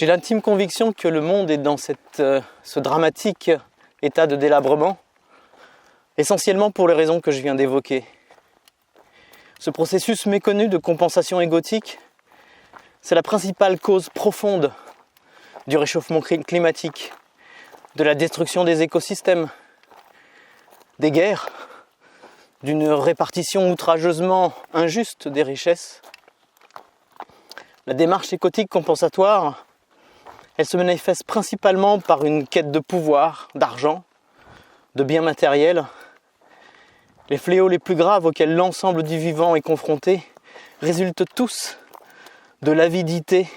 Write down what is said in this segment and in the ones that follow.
J'ai l'intime conviction que le monde est dans ce dramatique état de délabrement, essentiellement pour les raisons que je viens d'évoquer. Ce processus méconnu de compensation égotique, c'est la principale cause profonde du réchauffement climatique, de la destruction des écosystèmes, des guerres, d'une répartition outrageusement injuste des richesses. La démarche écotique compensatoire, elle se manifeste principalement par une quête de pouvoir, d'argent, de biens matériels. Les fléaux les plus graves auxquels l'ensemble du vivant est confronté résultent tous de l'avidité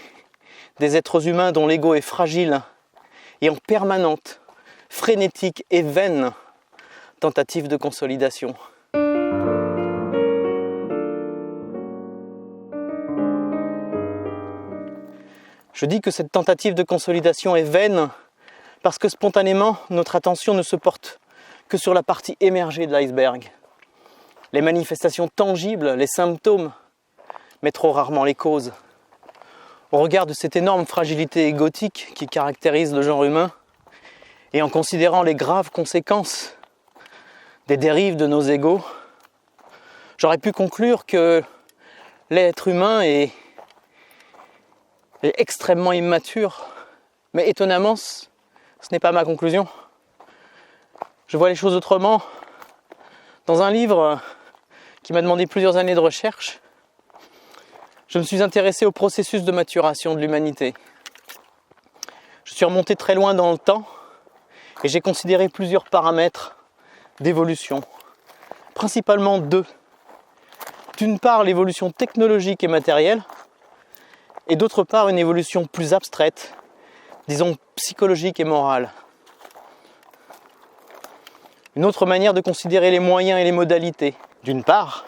des êtres humains dont l'ego est fragile et en permanente, frénétique et vaine tentative de consolidation. Je dis que cette tentative de consolidation est vaine parce que spontanément, notre attention ne se porte que sur la partie émergée de l'iceberg. Les manifestations tangibles, les symptômes, mais trop rarement les causes. Au regard de cette énorme fragilité égotique qui caractérise le genre humain, et en considérant les graves conséquences des dérives de nos égos, j'aurais pu conclure que l'être humain est extrêmement immature. Mais étonnamment, ce n'est pas ma conclusion. Je vois les choses autrement. Dans un livre qui m'a demandé plusieurs années de recherche, je me suis intéressé au processus de maturation de l'humanité. Je suis remonté très loin dans le temps et j'ai considéré plusieurs paramètres d'évolution, principalement deux. D'une part, l'évolution technologique et matérielle, et d'autre part, une évolution plus abstraite, disons psychologique et morale. Une autre manière de considérer les moyens et les modalités, d'une part,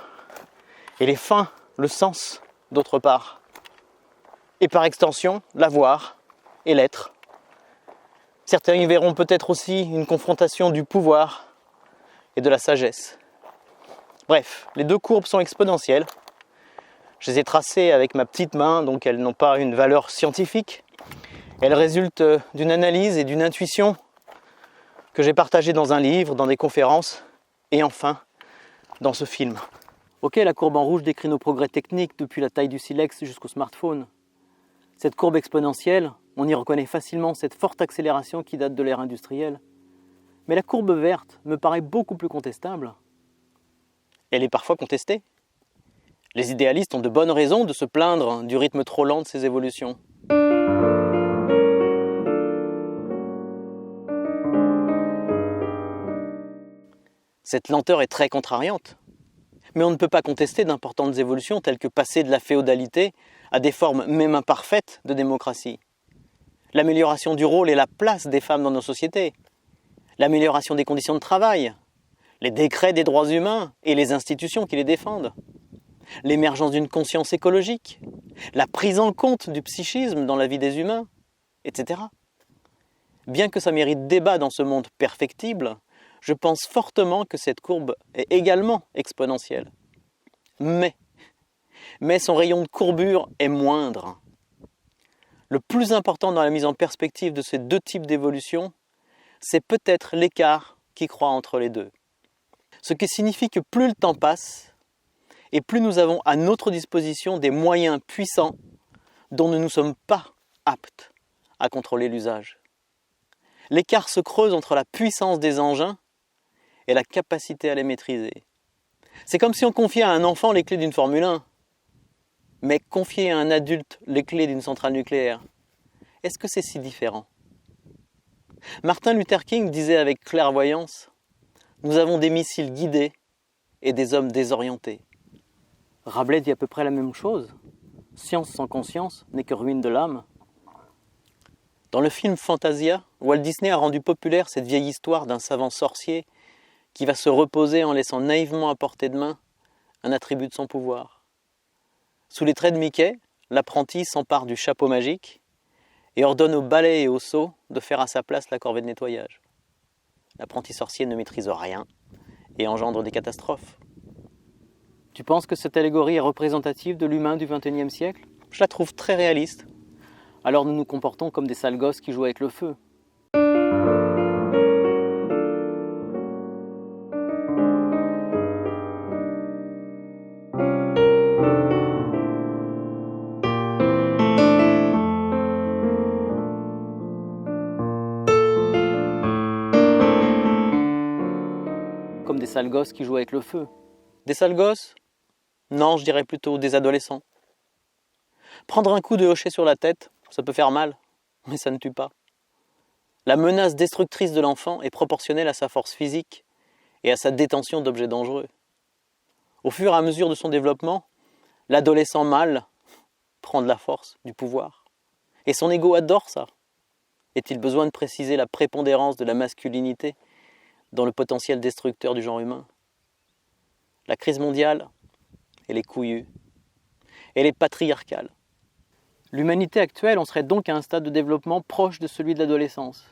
et les fins, le sens, d'autre part. Et par extension, l'avoir et l'être. Certains y verront peut-être aussi une confrontation du pouvoir et de la sagesse. Bref, les deux courbes sont exponentielles. Je les ai tracées avec ma petite main, donc elles n'ont pas une valeur scientifique. Elles résultent d'une analyse et d'une intuition que j'ai partagée dans un livre, dans des conférences, et enfin, dans ce film. Ok, la courbe en rouge décrit nos progrès techniques depuis la taille du silex jusqu'au smartphone. Cette courbe exponentielle, on y reconnaît facilement cette forte accélération qui date de l'ère industrielle. Mais la courbe verte me paraît beaucoup plus contestable. Elle est parfois contestée. Les idéalistes ont de bonnes raisons de se plaindre du rythme trop lent de ces évolutions. Cette lenteur est très contrariante. Mais on ne peut pas contester d'importantes évolutions telles que passer de la féodalité à des formes même imparfaites de démocratie. L'amélioration du rôle et la place des femmes dans nos sociétés. L'amélioration des conditions de travail. Les décrets des droits humains et les institutions qui les défendent. L'émergence d'une conscience écologique. La prise en compte du psychisme dans la vie des humains, etc. Bien que ça mérite débat dans ce monde perfectible, je pense fortement que cette courbe est également exponentielle. Mais son rayon de courbure est moindre. Le plus important dans la mise en perspective de ces deux types d'évolution, c'est peut-être l'écart qui croît entre les deux. Ce qui signifie que plus le temps passe, et plus nous avons à notre disposition des moyens puissants dont nous ne sommes pas aptes à contrôler l'usage. L'écart se creuse entre la puissance des engins et la capacité à les maîtriser. C'est comme si on confiait à un enfant les clés d'une Formule 1, mais confier à un adulte les clés d'une centrale nucléaire. Est-ce que c'est si différent ? Martin Luther King disait avec clairvoyance « Nous avons des missiles guidés et des hommes désorientés ». Rabelais dit à peu près la même chose. Science sans conscience n'est que ruine de l'âme. Dans le film Fantasia, Walt Disney a rendu populaire cette vieille histoire d'un savant sorcier qui va se reposer en laissant naïvement à portée de main un attribut de son pouvoir. Sous les traits de Mickey, l'apprenti s'empare du chapeau magique et ordonne au balai et au seau de faire à sa place la corvée de nettoyage. L'apprenti sorcier ne maîtrise rien et engendre des catastrophes. Tu penses que cette allégorie est représentative de l'humain du XXIe siècle ? Je la trouve très réaliste. Alors nous nous comportons comme des sales gosses qui jouent avec le feu. Comme des sales gosses qui jouent avec le feu. Des sales gosses? Non, je dirais plutôt des adolescents. Prendre un coup de hochet sur la tête, ça peut faire mal, mais ça ne tue pas. La menace destructrice de l'enfant est proportionnelle à sa force physique et à sa détention d'objets dangereux. Au fur et à mesure de son développement, l'adolescent mâle prend de la force, du pouvoir. Et son ego adore ça. Est-il besoin de préciser la prépondérance de la masculinité dans le potentiel destructeur du genre humain? La crise mondiale, elle est couillue. Elle est patriarcale. L'humanité actuelle en serait donc à un stade de développement proche de celui de l'adolescence.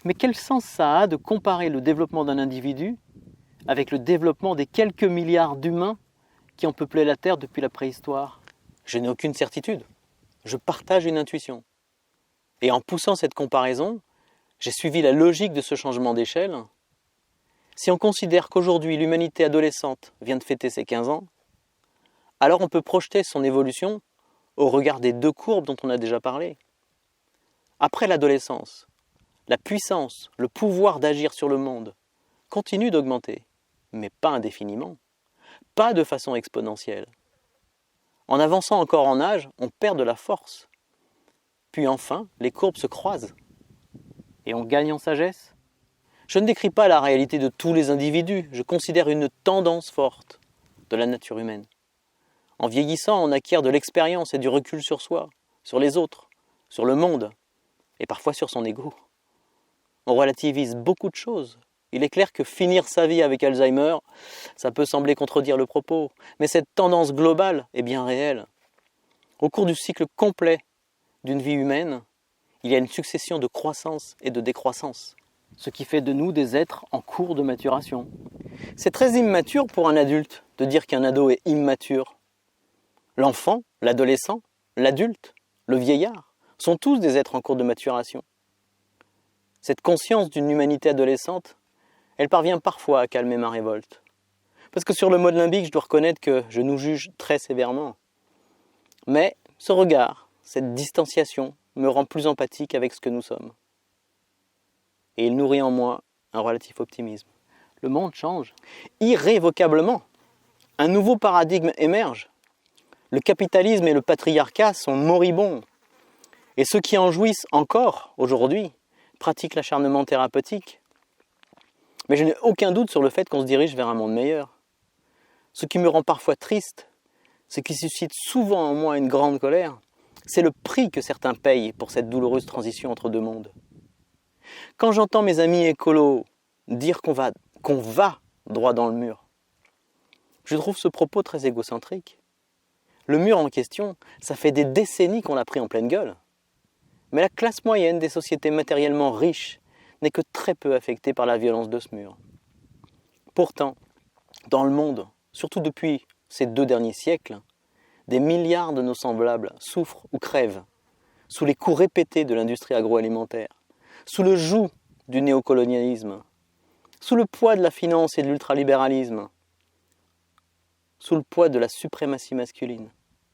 Mais quel sens ça a de comparer le développement d'un individu avec le développement des quelques milliards d'humains qui ont peuplé la Terre depuis la préhistoire? Je n'ai aucune certitude. Je partage une intuition. Et en poussant cette comparaison, j'ai suivi la logique de ce changement d'échelle. Si on considère qu'aujourd'hui l'humanité adolescente vient de fêter ses 15 ans, alors on peut projeter son évolution au regard des deux courbes dont on a déjà parlé. Après l'adolescence, la puissance, le pouvoir d'agir sur le monde continue d'augmenter, mais pas indéfiniment, pas de façon exponentielle. En avançant encore en âge, on perd de la force. Puis enfin, les courbes se croisent. Et on gagne en sagesse. Je ne décris pas la réalité de tous les individus, je considère une tendance forte de la nature humaine. En vieillissant, on acquiert de l'expérience et du recul sur soi, sur les autres, sur le monde, et parfois sur son ego. On relativise beaucoup de choses. Il est clair que finir sa vie avec Alzheimer, ça peut sembler contredire le propos, mais cette tendance globale est bien réelle. Au cours du cycle complet d'une vie humaine, il y a une succession de croissance et de décroissance, ce qui fait de nous des êtres en cours de maturation. C'est très immature pour un adulte de dire qu'un ado est immature. L'enfant, l'adolescent, l'adulte, le vieillard sont tous des êtres en cours de maturation. Cette conscience d'une humanité adolescente, elle parvient parfois à calmer ma révolte. Parce que sur le mode limbique, je dois reconnaître que je nous juge très sévèrement. Mais ce regard, cette distanciation, me rend plus empathique avec ce que nous sommes. Et il nourrit en moi un relatif optimisme. Le monde change. Irrévocablement. Un nouveau paradigme émerge. Le capitalisme et le patriarcat sont moribonds. Et ceux qui en jouissent encore, aujourd'hui, pratiquent l'acharnement thérapeutique. Mais je n'ai aucun doute sur le fait qu'on se dirige vers un monde meilleur. Ce qui me rend parfois triste, ce qui suscite souvent en moi une grande colère, c'est le prix que certains payent pour cette douloureuse transition entre deux mondes. Quand j'entends mes amis écolos dire qu'on va droit dans le mur, je trouve ce propos très égocentrique. Le mur en question, ça fait des décennies qu'on l'a pris en pleine gueule. Mais la classe moyenne des sociétés matériellement riches n'est que très peu affectée par la violence de ce mur. Pourtant, dans le monde, surtout depuis ces 2 derniers siècles, des milliards de nos semblables souffrent ou crèvent sous les coups répétés de l'industrie agroalimentaire, sous le joug du néocolonialisme, sous le poids de la finance et de l'ultralibéralisme, sous le poids de la suprématie masculine.